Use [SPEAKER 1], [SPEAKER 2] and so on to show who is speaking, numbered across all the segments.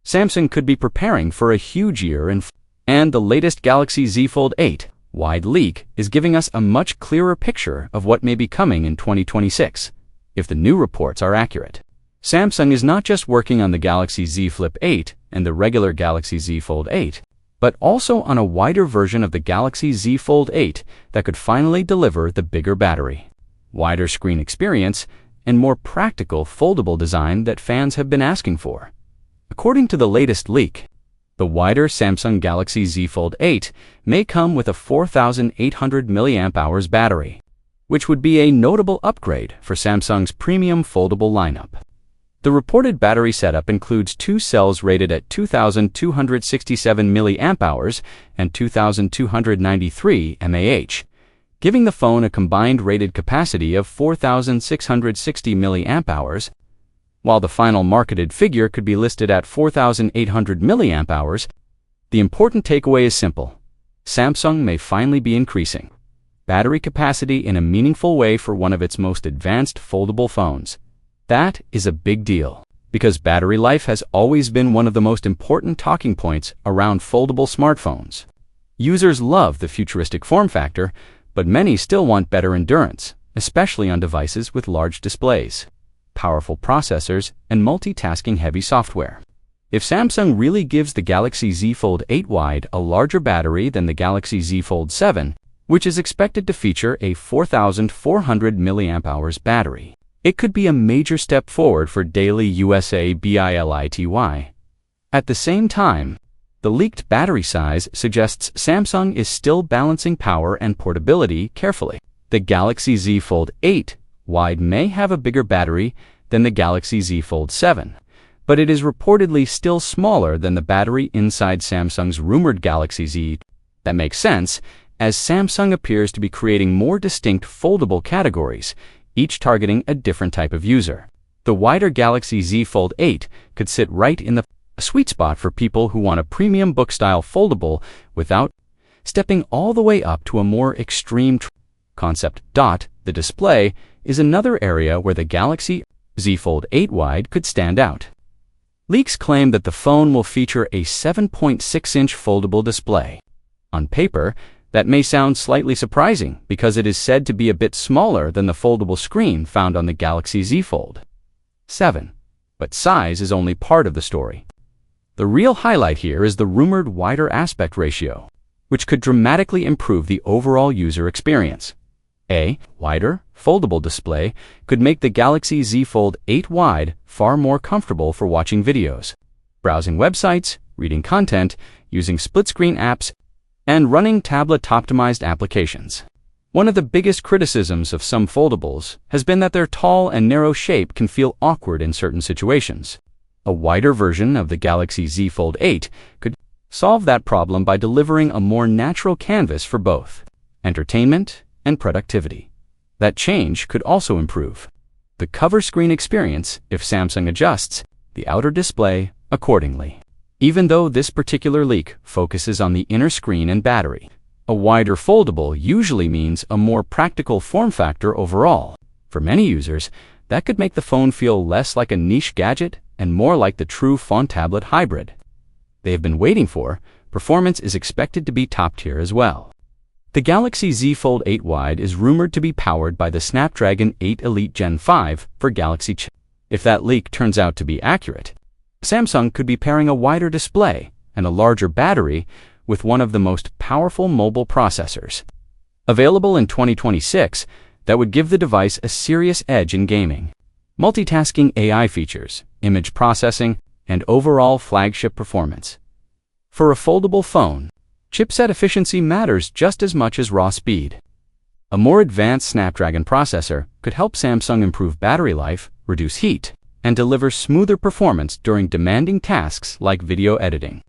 [SPEAKER 1] Samsung could be preparing for a huge year and the latest Galaxy Z Fold 8 wide leak is giving us a much clearer picture of what may be coming in 2026, if the new reports are accurate. Samsung is not just working on the Galaxy Z Flip 8 and the regular Galaxy Z Fold 8, but also on a wider version of the Galaxy Z Fold 8 that could finally deliver the bigger battery, wider screen experience, and more practical foldable design that fans have been asking for. According to the latest leak, the wider Samsung Galaxy Z Fold 8 may come with a 4,800 mAh battery, which would be a notable upgrade for Samsung's premium foldable lineup. The reported battery setup includes two cells rated at 2,267 mAh and 2,293 mAh, giving the phone a combined rated capacity of 4,660 mAh, while the final marketed figure could be listed at 4,800 mAh. The important takeaway is simple. Samsung may finally be increasing battery capacity in a meaningful way for one of its most advanced foldable phones. That is a big deal, because battery life has always been one of the most important talking points around foldable smartphones. Users love the futuristic form factor, but many still want better endurance, especially on devices with large displays, powerful processors, and multitasking-heavy software. If Samsung really gives the Galaxy Z Fold 8 wide a larger battery than the Galaxy Z Fold 7, which is expected to feature a 4,400 mAh battery, it could be a major step forward for daily usability. At the same time, the leaked battery size suggests Samsung is still balancing power and portability carefully. The Galaxy Z Fold 8 wide may have a bigger battery than the Galaxy Z Fold 7, but it is reportedly still smaller than the battery inside Samsung's rumored Galaxy Z. That makes sense, as Samsung appears to be creating more distinct foldable categories, each targeting a different type of user. The wider Galaxy Z Fold 8 could sit right in the sweet spot for people who want a premium book-style foldable without stepping all the way up to a more extreme concept. The display is another area where the Galaxy Z Fold 8 wide could stand out. Leaks claim that the phone will feature a 7.6-inch foldable display. On paper, that may sound slightly surprising because it is said to be a bit smaller than the foldable screen found on the Galaxy Z Fold 7. But size is only part of the story. The real highlight here is the rumored wider aspect ratio, which could dramatically improve the overall user experience. A wider, foldable display could make the Galaxy Z Fold 8 wide far more comfortable for watching videos, browsing websites, reading content, using split-screen apps, and running tablet-optimized applications. One of the biggest criticisms of some foldables has been that their tall and narrow shape can feel awkward in certain situations. A wider version of the Galaxy Z Fold 8 could solve that problem by delivering a more natural canvas for both entertainment and productivity. That change could also improve the cover screen experience if Samsung adjusts the outer display accordingly. Even though this particular leak focuses on the inner screen and battery, a wider foldable usually means a more practical form factor overall. For many users, that could make the phone feel less like a niche gadget and more like the true phone-tablet hybrid they have been waiting for. Performance is expected to be top tier as well. The Galaxy Z Fold 8 wide is rumored to be powered by the Snapdragon 8 Elite Gen 5 for Galaxy chip. If that leak turns out to be accurate, Samsung could be pairing a wider display and a larger battery with one of the most powerful mobile processors available in 2026 that would give the device a serious edge in gaming, multitasking AI features, image processing, and overall flagship performance. For a foldable phone, chipset efficiency matters just as much as raw speed. A more advanced Snapdragon processor could help Samsung improve battery life, reduce heat, and deliver smoother performance during demanding tasks like video editing,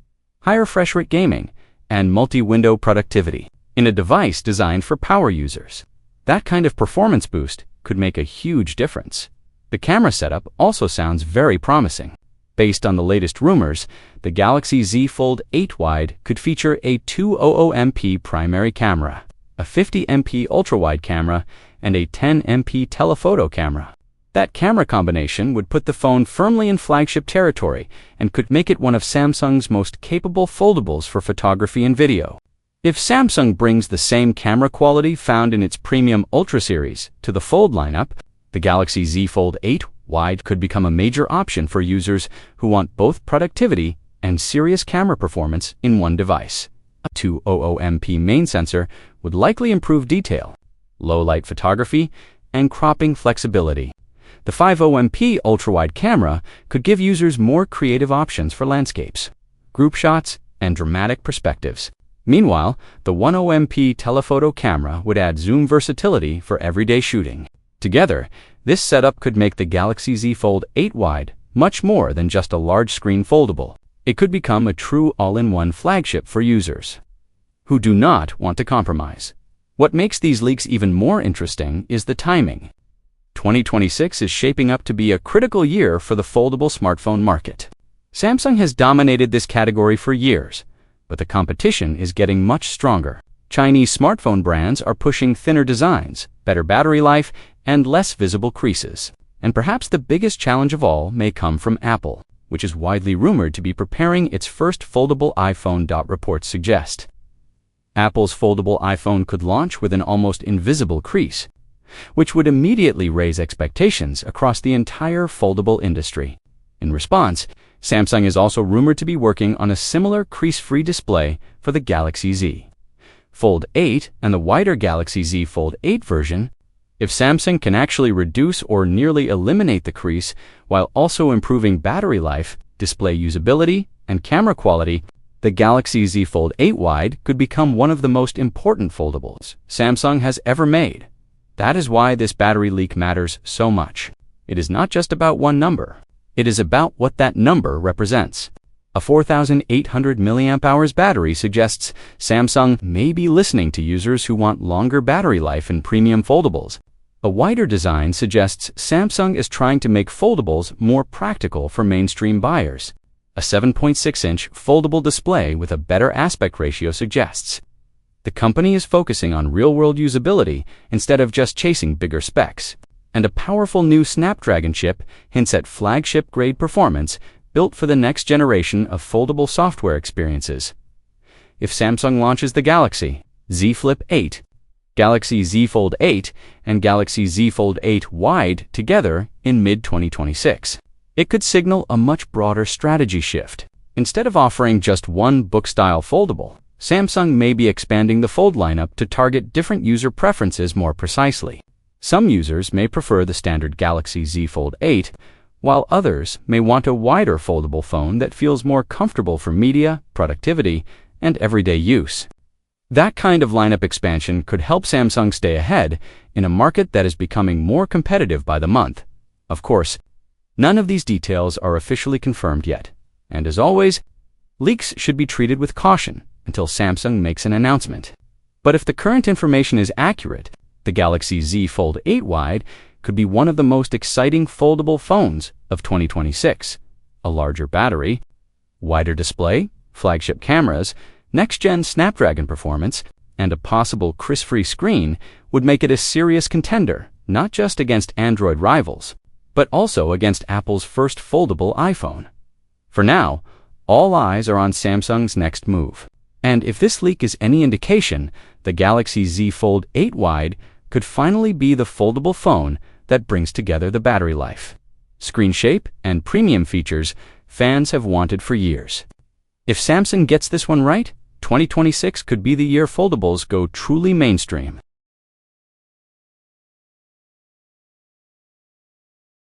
[SPEAKER 1] high refresh rate gaming, and multi-window productivity. In a device designed for power users, that kind of performance boost could make a huge difference. The camera setup also sounds very promising. Based on the latest rumors, the Galaxy Z Fold 8 wide could feature a 200MP primary camera, a 50MP ultra-wide camera, and a 10MP telephoto camera. That camera combination would put the phone firmly in flagship territory and could make it one of Samsung's most capable foldables for photography and video. If Samsung brings the same camera quality found in its premium Ultra series to the Fold lineup, the Galaxy Z Fold 8 Wide could become a major option for users who want both productivity and serious camera performance in one device. A 200MP main sensor would likely improve detail, low-light photography, and cropping flexibility. The 50MP ultra-wide camera could give users more creative options for landscapes, group shots, and dramatic perspectives. Meanwhile, the 10MP telephoto camera would add zoom versatility for everyday shooting. Together, this setup could make the Galaxy Z Fold 8 Wide much more than just a large-screen foldable. It could become a true all-in-one flagship for users who do not want to compromise. What makes these leaks even more interesting is the timing. 2026 is shaping up to be a critical year for the foldable smartphone market. Samsung has dominated this category for years, but the competition is getting much stronger. Chinese smartphone brands are pushing thinner designs, better battery life, and less visible creases. And perhaps the biggest challenge of all may come from Apple, which is widely rumored to be preparing its first foldable iPhone. Reports suggest Apple's foldable iPhone could launch with an almost invisible crease, which would immediately raise expectations across the entire foldable industry. In response, Samsung is also rumored to be working on a similar crease-free display for the Galaxy Z Fold 8 and the wider Galaxy Z Fold 8 version. If Samsung can actually reduce or nearly eliminate the crease while also improving battery life, display usability, and camera quality, the Galaxy Z Fold 8 Wide could become one of the most important foldables Samsung has ever made. That is why this battery leak matters so much. It is not just about one number. It is about what that number represents. A 4,800 mAh battery suggests Samsung may be listening to users who want longer battery life in premium foldables. A wider design suggests Samsung is trying to make foldables more practical for mainstream buyers. A 7.6-inch foldable display with a better aspect ratio suggests the company is focusing on real-world usability instead of just chasing bigger specs. And a powerful new Snapdragon chip hints at flagship-grade performance built for the next generation of foldable software experiences. If Samsung launches the Galaxy Z Flip 8, Galaxy Z Fold 8, and Galaxy Z Fold 8 Wide together in mid-2026, it could signal a much broader strategy shift. Instead of offering just one book-style foldable, Samsung may be expanding the Fold lineup to target different user preferences more precisely. Some users may prefer the standard Galaxy Z Fold 8, while others may want a wider foldable phone that feels more comfortable for media, productivity, and everyday use. That kind of lineup expansion could help Samsung stay ahead in a market that is becoming more competitive by the month. Of course, none of these details are officially confirmed yet, and as always, leaks should be treated with caution until Samsung makes an announcement. But if the current information is accurate, the Galaxy Z Fold 8 Wide could be one of the most exciting foldable phones of 2026. A larger battery, wider display, flagship cameras, next-gen Snapdragon performance, and a possible crease-free screen would make it a serious contender, not just against Android rivals, but also against Apple's first foldable iPhone. For now, all eyes are on Samsung's next move. And if this leak is any indication, the Galaxy Z Fold 8 Wide could finally be the foldable phone that brings together the battery life, screen shape, and premium features fans have wanted for years. If Samsung gets this one right, 2026 could be the year foldables go truly mainstream.